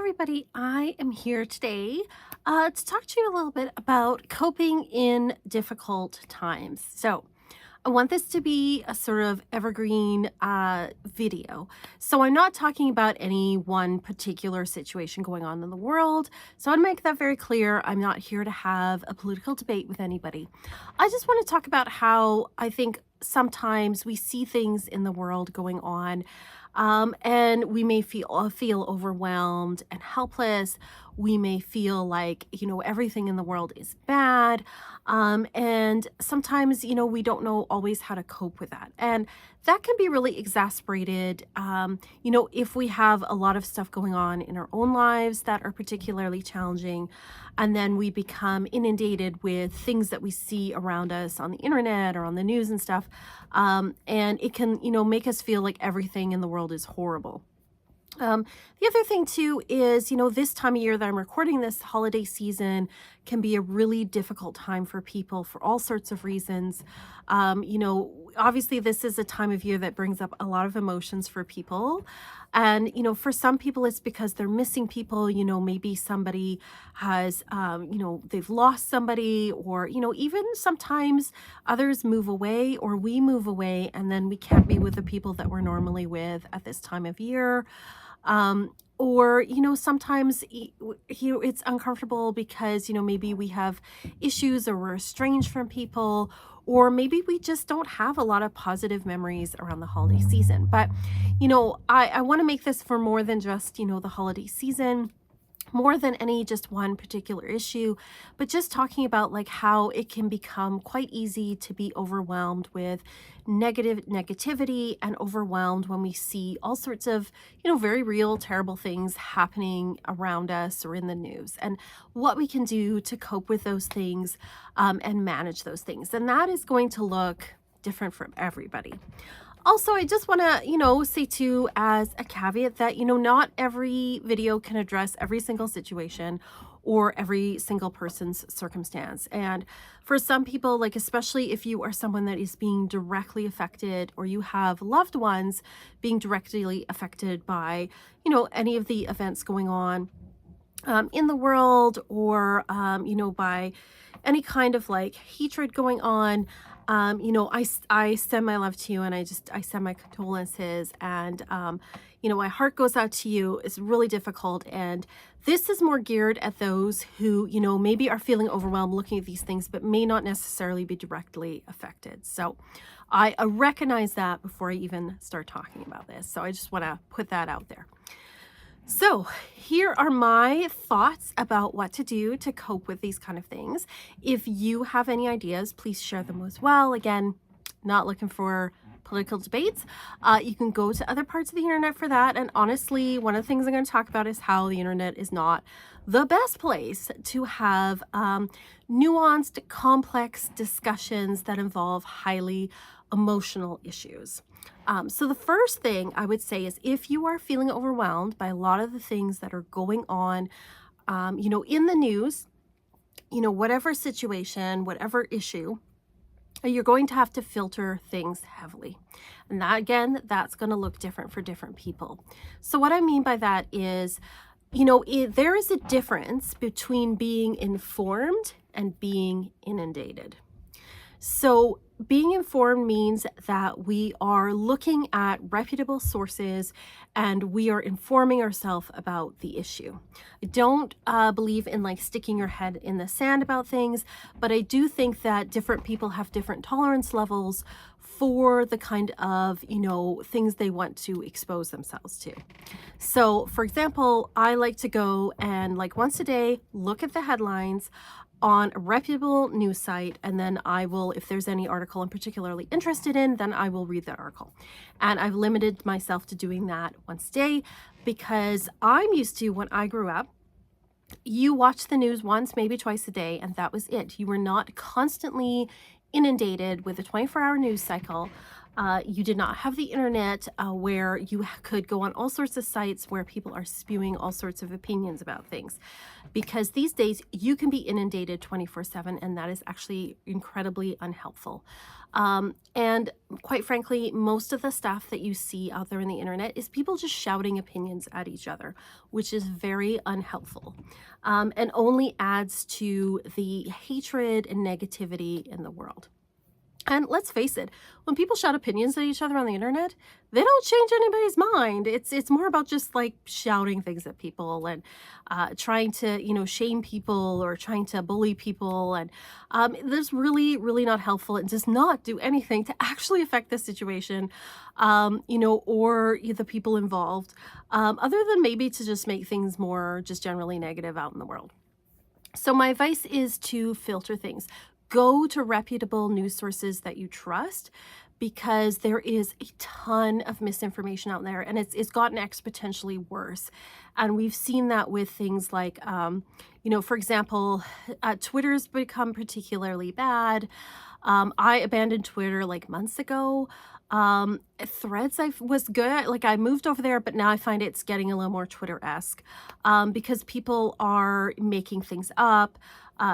everybody. I am here today to talk to you a little bit about coping in difficult times. So, I want this to be a sort of evergreen video. So, I'm not talking about any one particular situation going on in the world. So, I want to make that very clear. I'm not here to have a political debate with anybody. I just want to talk about how I think sometimes we see things in the world going on, and we may feel overwhelmed and helpless. We may feel like everything in the world is bad, and sometimes we don't know always how to cope with that, and that can be really exasperated. If we have a lot of stuff going on in our own lives that are particularly challenging, and then we become inundated with things that we see around us on the internet or on the news and stuff, and it can make us feel like everything in the world is horrible. The other thing too is, this time of year that I'm recording this holiday season can be a really difficult time for people for all sorts of reasons. Obviously this is a time of year that brings up a lot of emotions for people. And, for some people it's because they're missing people, maybe somebody has, they've lost somebody, or, even sometimes others move away or we move away and then we can't be with the people that we're normally with at this time of year. Or sometimes it's uncomfortable because maybe we have issues or we're estranged from people, or maybe we just don't have a lot of positive memories around the holiday season. But I want to make this for more than just the holiday season, more than any just one particular issue, but just talking about like how it can become quite easy to be overwhelmed with negativity and overwhelmed when we see all sorts of very real terrible things happening around us or in the news, and what we can do to cope with those things, and manage those things. And that is going to look different from everybody. Also, I just want to, say too, as a caveat that, not every video can address every single situation or every single person's circumstance. And for some people, like, especially if you are someone that is being directly affected, or you have loved ones being directly affected by, any of the events going on in the world, or, by any kind of like hatred going on, I send my love to you, and I send my condolences, and, my heart goes out to you. It's really difficult. And this is more geared at those who, maybe are feeling overwhelmed looking at these things, but may not necessarily be directly affected. So I recognize that before I even start talking about this. So I just want to put that out there. So here are my thoughts about what to do to cope with these kind of things. If you have any ideas, please share them as well. Again, not looking for political debates. You can go to other parts of the internet for that. And honestly, one of the things I'm going to talk about is how the internet is not the best place to have nuanced, complex discussions that involve highly emotional issues. So the first thing I would say is, if you are feeling overwhelmed by a lot of the things that are going on, in the news, whatever situation, whatever issue, you're going to have to filter things heavily. And that, again, that's going to look different for different people. So what I mean by that is, there is a difference between being informed and being inundated. So being informed means that we are looking at reputable sources and we are informing ourselves about the issue. I don't believe in like sticking your head in the sand about things, but I do think that different people have different tolerance levels for the kind of, things they want to expose themselves to. So for example, I like to go and like once a day, look at the headlines on a reputable news site, and then I will, if there's any article I'm particularly interested in, then I will read that article. And I've limited myself to doing that once a day because I'm used to, when I grew up, you watched the news once, maybe twice a day, and that was it. You were not constantly inundated with a 24-hour news cycle You did not have the internet where you could go on all sorts of sites where people are spewing all sorts of opinions about things. Because these days you can be inundated 24/7, and that is actually incredibly unhelpful. And quite frankly, most of the stuff that you see out there in the internet is people just shouting opinions at each other, which is very unhelpful, and only adds to the hatred and negativity in the world. And let's face it, when people shout opinions at each other on the internet, they don't change anybody's mind. It's more about just like shouting things at people and trying to shame people or trying to bully people, and there's really not helpful and does not do anything to actually affect the situation, or the people involved, other than maybe to just make things more just generally negative out in the world. So my advice is to filter things. Go to reputable news sources that you trust, because there is a ton of misinformation out there, and it's gotten exponentially worse. And we've seen that with things like, for example, Twitter's become particularly bad. I abandoned Twitter like months ago. Threads was good. Like I moved over there, but now I find it's getting a little more Twitter-esque, because people are making things up.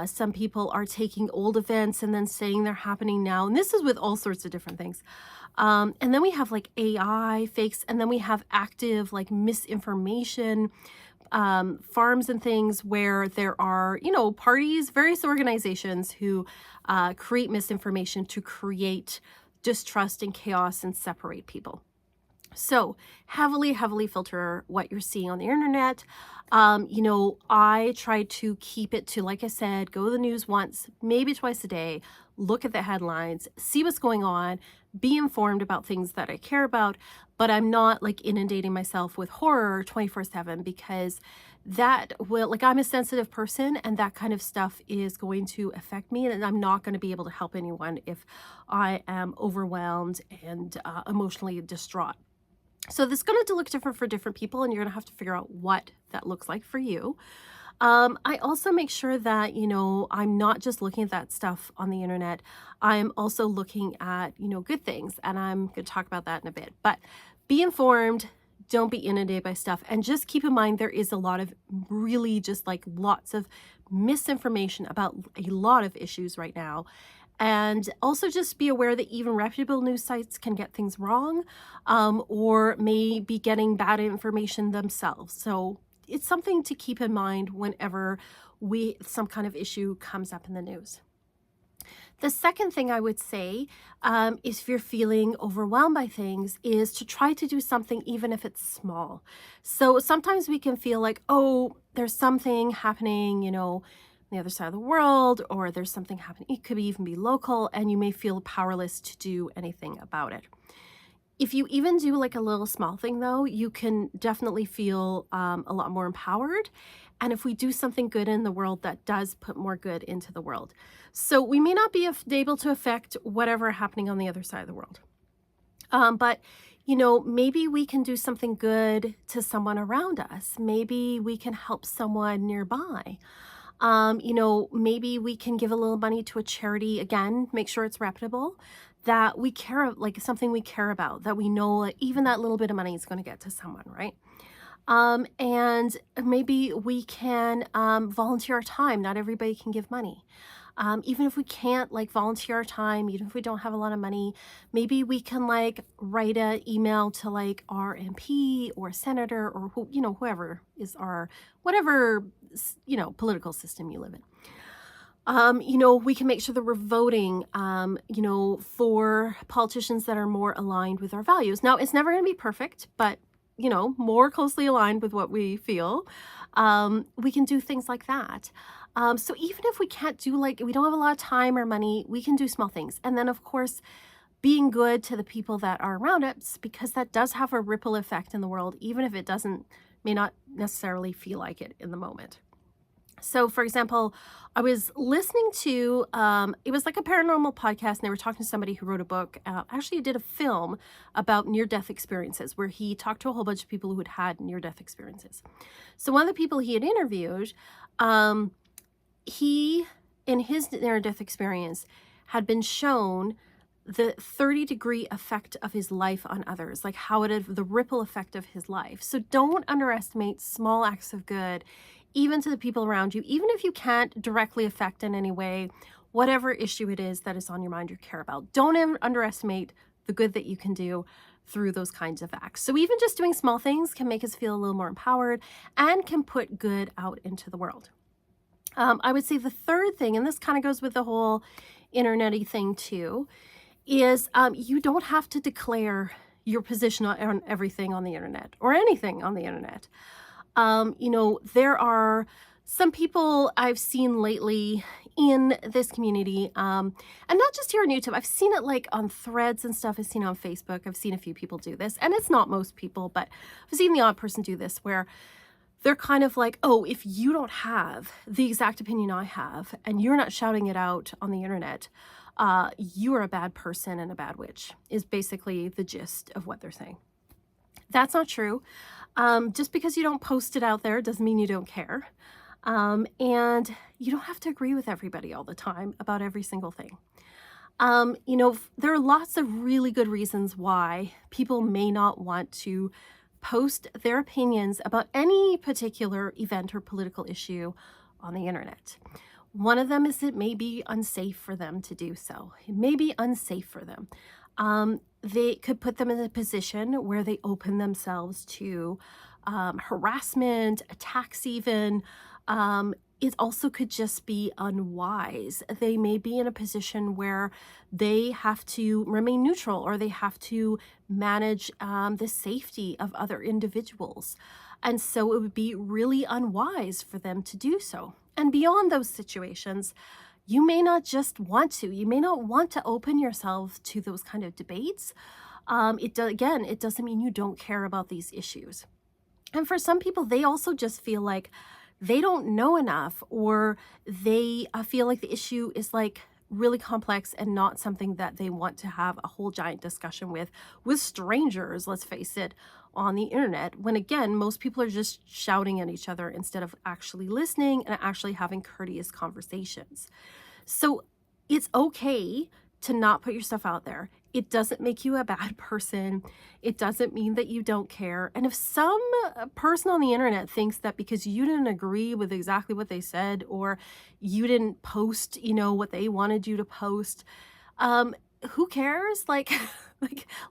Some people are taking old events and then saying they're happening now. And this is with all sorts of different things. And then we have like AI fakes, and then we have active like misinformation farms and things where there are, parties, various organizations who create misinformation to create distrust and chaos and separate people. So heavily filter what you're seeing on the internet. I try to keep it to, like I said, go to the news once, maybe twice a day, look at the headlines, see what's going on, be informed about things that I care about, but I'm not like inundating myself with horror 24/7, because that will, like, I'm a sensitive person and that kind of stuff is going to affect me, and I'm not going to be able to help anyone if I am overwhelmed and emotionally distraught. So this is going to look different for different people, and you're going to have to figure out what that looks like for you. I also make sure that, I'm not just looking at that stuff on the internet. I'm also looking at, good things, and I'm going to talk about that in a bit. But be informed, don't be inundated by stuff, and just keep in mind there is a lot of really just like lots of misinformation about a lot of issues right now. And also just be aware that even reputable news sites can get things wrong, or may be getting bad information themselves. So it's something to keep in mind whenever some kind of issue comes up in the news. The second thing I would say, is if you're feeling overwhelmed by things, is to try to do something even if it's small. So sometimes we can feel like, oh, there's something happening, on the other side of the world, or there's something happening. It could even be local, and you may feel powerless to do anything about it. If you even do like a little small thing, though, you can definitely feel a lot more empowered. And if we do something good in the world, that does put more good into the world. So we may not be able to affect whatever happening on the other side of the world. But, maybe we can do something good to someone around us. Maybe we can help someone nearby. Maybe we can give a little money to a charity, again, make sure it's reputable, that we care, like something we care about, that we know like, even that little bit of money is going to get to someone, right? And maybe we can volunteer our time. Not everybody can give money. Even if we can't like volunteer our time, even if we don't have a lot of money, maybe we can like write an email to like our MP or senator or whoever is our whatever political system you live in. We can make sure that we're voting, for politicians that are more aligned with our values. Now, it's never going to be perfect, but more closely aligned with what we feel. We can do things like that. So even if we can't do we don't have a lot of time or money, we can do small things. And then of course, being good to the people that are around us, because that does have a ripple effect in the world, even if it may not necessarily feel like it in the moment. So for example, I was listening to, it was like a paranormal podcast, and they were talking to somebody who wrote a book, actually did a film about near-death experiences, where he talked to a whole bunch of people who had had near-death experiences. So one of the people he had interviewed, he, in his near-death experience, had been shown the 30-degree effect of his life on others, like how the ripple effect of his life. So don't underestimate small acts of good, even to the people around you, even if you can't directly affect in any way whatever issue it is that is on your mind or care about. Don't underestimate the good that you can do through those kinds of acts. So even just doing small things can make us feel a little more empowered and can put good out into the world. I would say the third thing, and this kind of goes with the whole internet-y thing too, is you don't have to declare your position on everything on the internet or anything on the internet. There are some people I've seen lately in this community, and not just here on YouTube. I've seen it like on threads and stuff. I've seen it on Facebook. I've seen a few people do this, and it's not most people, but I've seen the odd person do this where they're kind of like, oh, if you don't have the exact opinion I have and you're not shouting it out on the internet, you are a bad person and a bad witch, is basically the gist of what they're saying. That's not true. Just because you don't post it out there doesn't mean you don't care. And you don't have to agree with everybody all the time about every single thing. There are lots of really good reasons why people may not want to post their opinions about any particular event or political issue on the internet. One of them is it may be unsafe for them to do so. It may be unsafe for them. They could put them in a position where they open themselves to harassment, attacks even. It also could just be unwise. They may be in a position where they have to remain neutral or they have to manage the safety of other individuals. And so it would be really unwise for them to do so. And beyond those situations, you may not just want to. You may not want to open yourself to those kind of debates. It doesn't mean you don't care about these issues. And for some people, they also just feel like they don't know enough, or they feel like the issue is like really complex and not something that they want to have a whole giant discussion with strangers, let's face it, on the internet, when again, most people are just shouting at each other instead of actually listening and actually having courteous conversations. So it's okay to not put your stuff out there. It doesn't make you a bad person. It doesn't mean that you don't care. And if some person on the internet thinks that because you didn't agree with exactly what they said, or you didn't post, what they wanted you to post, who cares? Like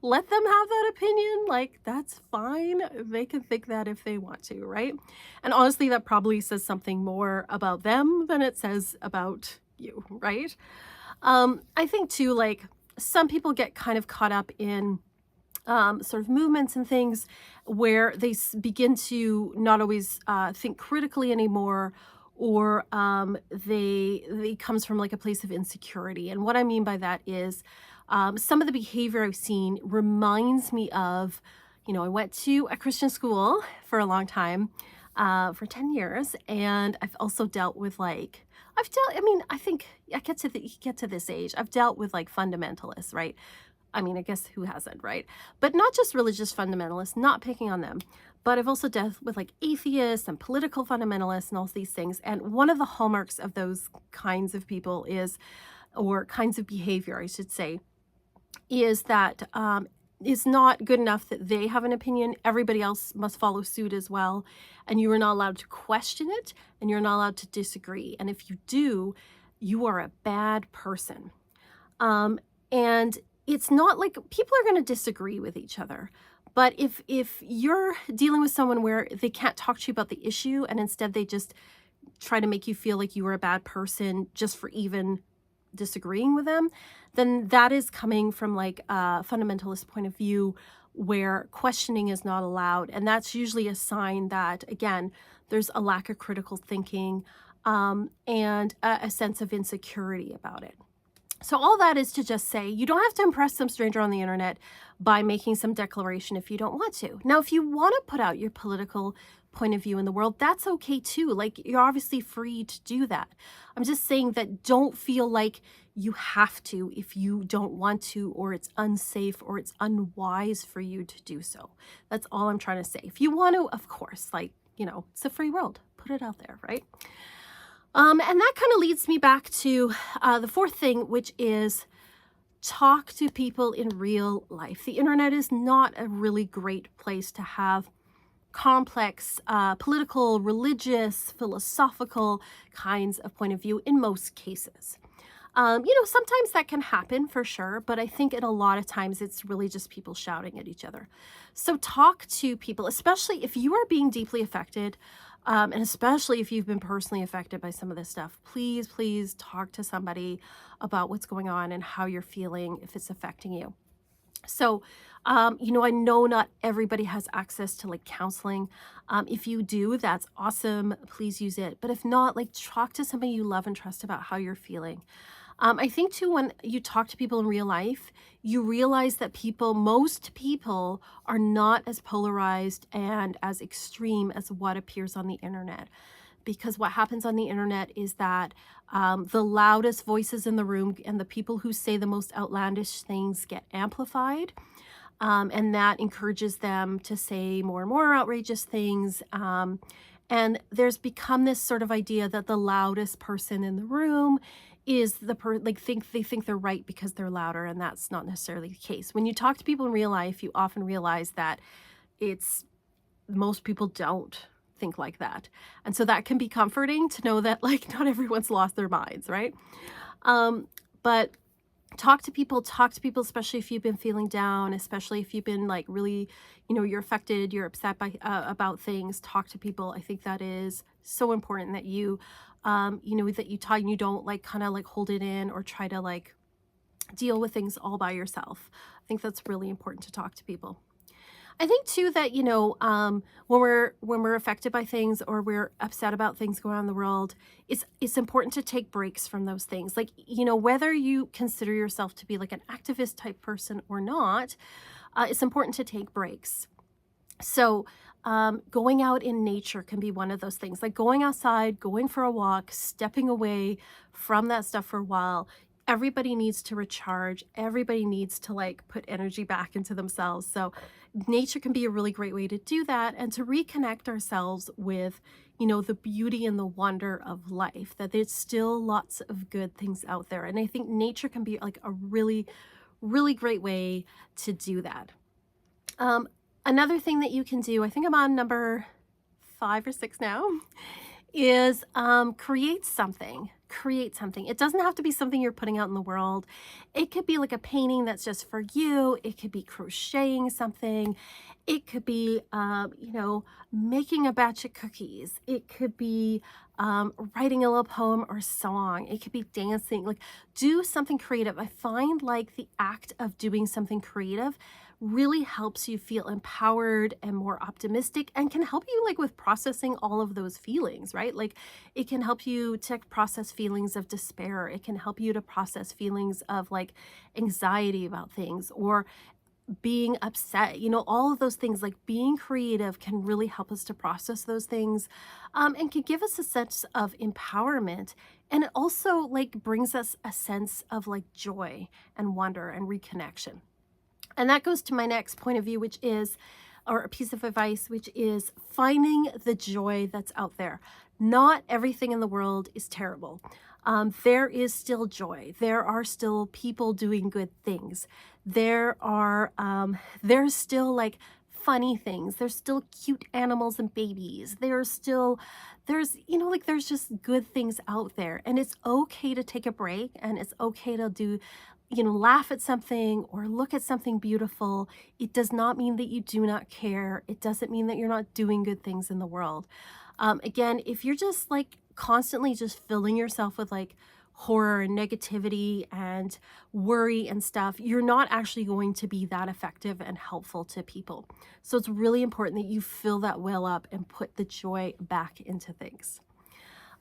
let them have that opinion. Like, that's fine. They can think that if they want to, right? And honestly, that probably says something more about them than it says about you, right? I think too, like, some people get kind of caught up in sort of movements and things where they begin to not always think critically anymore, or they comes from like a place of insecurity. And what I mean by that is some of the behavior I've seen reminds me of, I went to a Christian school for a long time, for 10 years, and I've also dealt with I think I get to this age, I've dealt with like fundamentalists, right? I mean, I guess who hasn't, right? But not just religious fundamentalists, not picking on them, but I've also dealt with like atheists and political fundamentalists and all these things. And one of the hallmarks of those kinds of people or kinds of behavior, I should say, is that it's not good enough that they have an opinion. Everybody else must follow suit as well. And you are not allowed to question it, and you're not allowed to disagree. And if you do, you are a bad person. And it's not like people are going to disagree with each other. But if you're dealing with someone where they can't talk to you about the issue, and instead they just try to make you feel like you are a bad person just for even disagreeing with them, then that is coming from like a fundamentalist point of view where questioning is not allowed. And that's usually a sign that, again, there's a lack of critical thinking and a sense of insecurity about it. So all that is to just say, you don't have to impress some stranger on the internet by making some declaration if you don't want to. Now, if you want to put out your political point of view in the world, that's okay too. Like, you're obviously free to do that. I'm just saying that don't feel like you have to if you don't want to, or it's unsafe, or it's unwise for you to do so. That's all I'm trying to say. If you want to, of course, it's a free world. Put it out there, right? And that kind of leads me back to the fourth thing, which is talk to people in real life. The internet is not a really great place to have complex political, religious, philosophical kinds of point of view in most cases. Sometimes that can happen for sure, but I think in a lot of times it's really just people shouting at each other. So talk to people, especially if you are being deeply affected, and especially if you've been personally affected by some of this stuff. Please, please talk to somebody about what's going on and how you're feeling if it's affecting you. So, I know not everybody has access to like counseling. If you do, that's awesome. Please use it. But if not, like talk to somebody you love and trust about how you're feeling. I think too, when you talk to people in real life, you realize that most people are not as polarized and as extreme as what appears on the internet. Because what happens on the internet is that the loudest voices in the room and the people who say the most outlandish things get amplified. And that encourages them to say more and more outrageous things. And there's become this sort of idea that the loudest person in the room is they think they're right because they're louder, and that's not necessarily the case. When you talk to people in real life, you often realize that it's most people don't think like that. And so that can be comforting to know that like not everyone's lost their minds, right? But talk to people, especially if you've been feeling down, especially if you've been like really, you're affected, you're upset by about things. Talk to people. I think that is so important that that you talk and you don't like kind of like hold it in or try to like deal with things all by yourself. I think that's really important to talk to people. I think too that when we're affected by things or we're upset about things going on in the world, it's important to take breaks from those things. Like whether you consider yourself to be like an activist type person or not, it's important to take breaks. So going out in nature can be one of those things, like going outside, going for a walk, stepping away from that stuff for a while. Everybody needs to recharge. Everybody needs to like put energy back into themselves. So nature can be a really great way to do that and to reconnect ourselves with, the beauty and the wonder of life, that there's still lots of good things out there. And I think nature can be like a really, really great way to do that. Another thing that you can do, I think I'm on number 5 or 6 now, is create something. Create something. It doesn't have to be something you're putting out in the world. It could be like a painting that's just for you. It could be crocheting something. It could be, making a batch of cookies. It could be writing a little poem or song. It could be dancing. Like do something creative. I find like the act of doing something creative really helps you feel empowered and more optimistic and can help you like with processing all of those feelings, right? Like it can help you to process feelings of despair. It can help you to process feelings of like anxiety about things or being upset, all of those things. Like being creative can really help us to process those things, and can give us a sense of empowerment. And it also like brings us a sense of like joy and wonder and reconnection. And that goes to my next point of view, which is, or a piece of advice, which is finding the joy that's out there. Not everything in the world is terrible. There is still joy. There are still people doing good things. There's still like funny things. There's still cute animals and babies. There's just good things out there. And it's okay to take a break, and it's okay to do, laugh at something or look at something beautiful. It does not mean that you do not care. It doesn't mean that you're not doing good things in the world. Again, if you're just like constantly just filling yourself with like horror and negativity and worry and stuff, you're not actually going to be that effective and helpful to people. So it's really important that you fill that well up and put the joy back into things.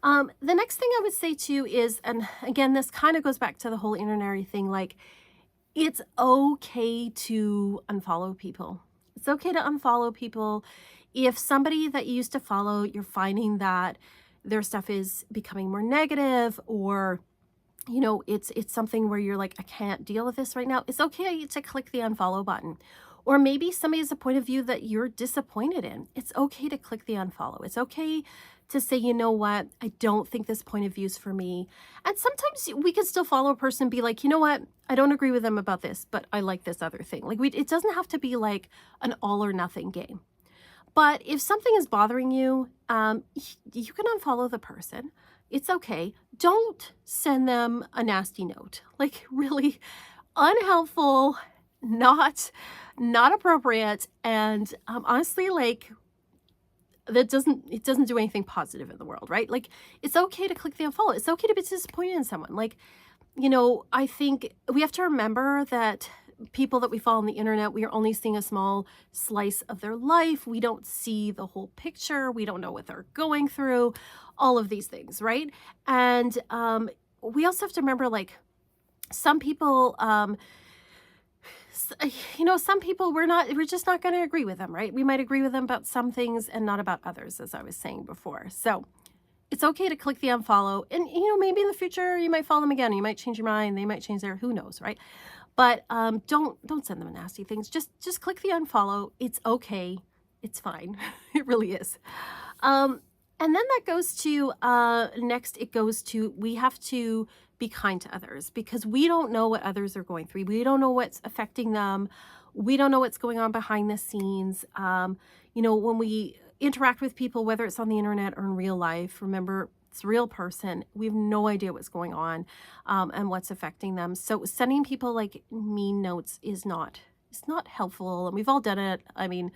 The next thing I would say too is, and again, this kind of goes back to the whole internet thing, like it's okay to unfollow people. It's okay to unfollow people. If somebody that you used to follow, you're finding that their stuff is becoming more negative, or it's something where you're like, I can't deal with this right now, it's okay to click the unfollow button. Or maybe somebody has a point of view that you're disappointed in. It's okay to click the unfollow. It's okay to say, you know what, I don't think this point of view is for me. And sometimes we can still follow a person and be like, you know what, I don't agree with them about this, but I like this other thing. Like it doesn't have to be like an all or nothing game. But if something is bothering you, you can unfollow the person. It's okay. Don't send them a nasty note. Like really unhelpful, not appropriate, and honestly, like it doesn't do anything positive in the world, right? Like it's okay to click the unfollow. It's okay to be disappointed in someone. Like, I think we have to remember that people that we follow on the internet, we are only seeing a small slice of their life. We don't see the whole picture. We don't know what they're going through, all of these things, right? And we also have to remember, like, some people, some people we're just not going to agree with them, right? We might agree with them about some things and not about others, as I was saying before. So it's okay to click the unfollow, and maybe in the future you might follow them again. You might change your mind. They might change who knows, right? But don't send them nasty things. Just click the unfollow. It's okay. It's fine. It really is. And then that goes to next. It goes to, we have to be kind to others, because we don't know what others are going through. We don't know what's affecting them. We don't know what's going on behind the scenes. When we interact with people, whether it's on the internet or in real life, remember, it's a real person. We have no idea what's going on and what's affecting them. So sending people like mean notes is it's not helpful. And we've all done it. I mean,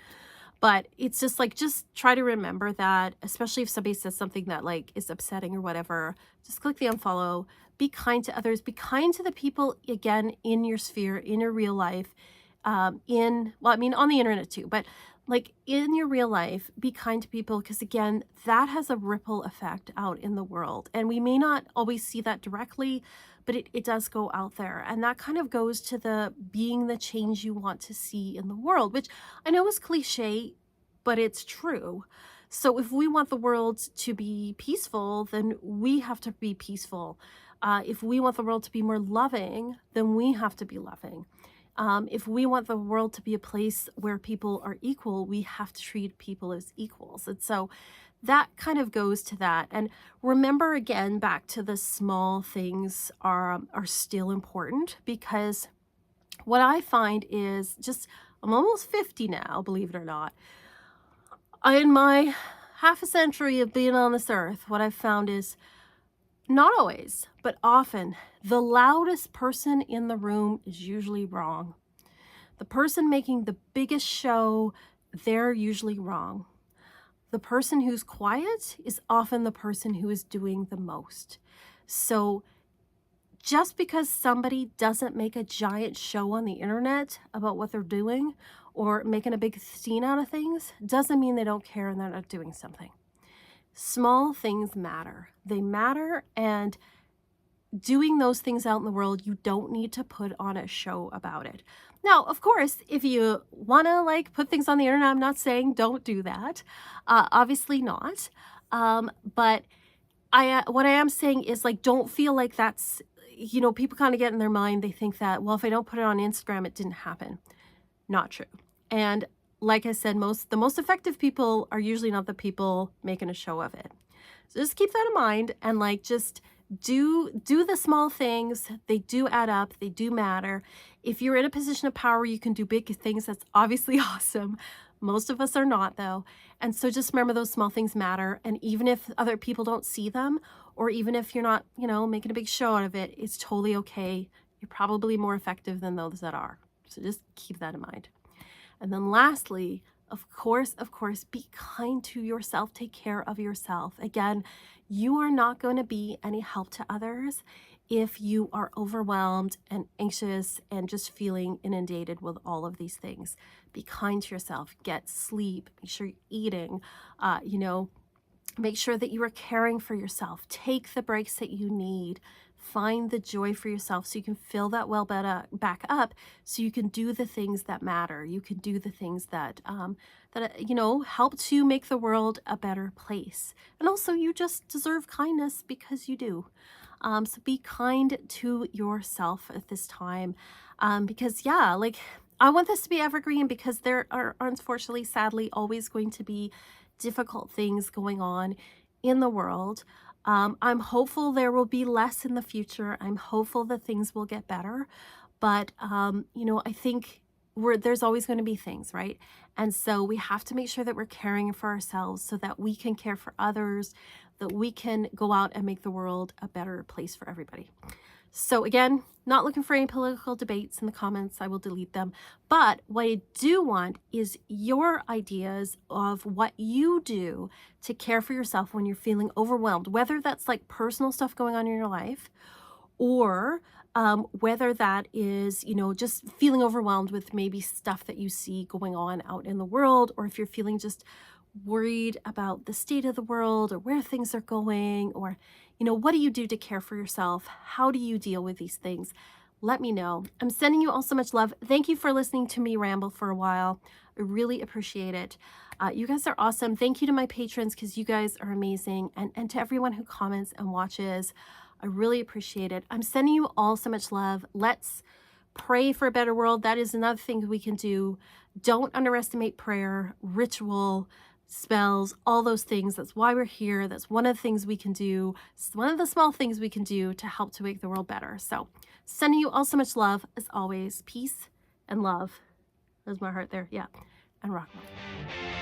but it's just like, just try to remember that, especially if somebody says something that like is upsetting or whatever, just click the unfollow. Be kind to others. Be kind to the people, again, in your sphere, in your real life, on the internet too, but like in your real life, be kind to people, because again, that has a ripple effect out in the world. And we may not always see that directly, but it does go out there. And that kind of goes to the being the change you want to see in the world, which I know is cliche, but it's true. So if we want the world to be peaceful, then we have to be peaceful. If we want the world to be more loving, then we have to be loving. If we want the world to be a place where people are equal, we have to treat people as equals. And so that kind of goes to that. And remember, again, back to the small things are still important, because what I find is I'm almost 50 now, believe it or not. In my half a century of being on this earth, what I've found is, not always, but often, the loudest person in the room is usually wrong. The person making the biggest show, they're usually wrong. The person who's quiet is often the person who is doing the most. So just because somebody doesn't make a giant show on the internet about what they're doing or making a big scene out of things, doesn't mean they don't care and they're not doing something. Small things matter. They matter, and doing those things out in the world, you don't need to put on a show about it. Now, of course, if you want to like put things on the internet, I'm not saying don't do that. Obviously not. But what I am saying is, like, don't feel like that's, people kind of get in their mind. They think that, well, if I don't put it on Instagram, it didn't happen. Not true. And like I said, the most effective people are usually not the people making a show of it. So just keep that in mind, and like, just do the small things. They do add up. They do matter. If you're in a position of power, you can do big things. That's obviously awesome. Most of us are not, though. And so just remember, those small things matter. And even if other people don't see them, or even if you're not, making a big show out of it, it's totally okay. You're probably more effective than those that are. So just keep that in mind. And then lastly, of course, be kind to yourself. Take care of yourself. Again, you are not going to be any help to others if you are overwhelmed and anxious and just feeling inundated with all of these things. Be kind to yourself. Get sleep. Make sure you're eating. Make sure that you are caring for yourself. Take the breaks that you need. Find the joy for yourself so you can fill that well back up, so you can do the things that matter. You can do the things that help to make the world a better place. And also, you just deserve kindness because you do. So be kind to yourself at this time, because I want this to be evergreen because there are unfortunately, sadly, always going to be difficult things going on in the world. I'm hopeful there will be less in the future. I'm hopeful that things will get better. But, I think there's always going to be things, right? And so we have to make sure that we're caring for ourselves so that we can care for others, that we can go out and make the world a better place for everybody. So again, not looking for any political debates in the comments. I will delete them. But what I do want is your ideas of what you do to care for yourself when you're feeling overwhelmed, whether that's like personal stuff going on in your life or whether that is, just feeling overwhelmed with maybe stuff that you see going on out in the world, or if you're feeling just worried about the state of the world or where things are going, or, what do you do to care for yourself? How do you deal with these things? Let me know. I'm sending you all so much love. Thank you for listening to me ramble for a while. I really appreciate it. You guys are awesome. Thank you to my patrons because you guys are amazing. And to everyone who comments and watches. I really appreciate it. I'm sending you all so much love. Let's pray for a better world. That is another thing we can do. Don't underestimate prayer, ritual, spells, all those things. That's why we're here. That's one of the things we can do. It's one of the small things we can do to help to make the world better. So sending you all so much love as always. Peace and love. There's my heart there. Yeah. And rock on.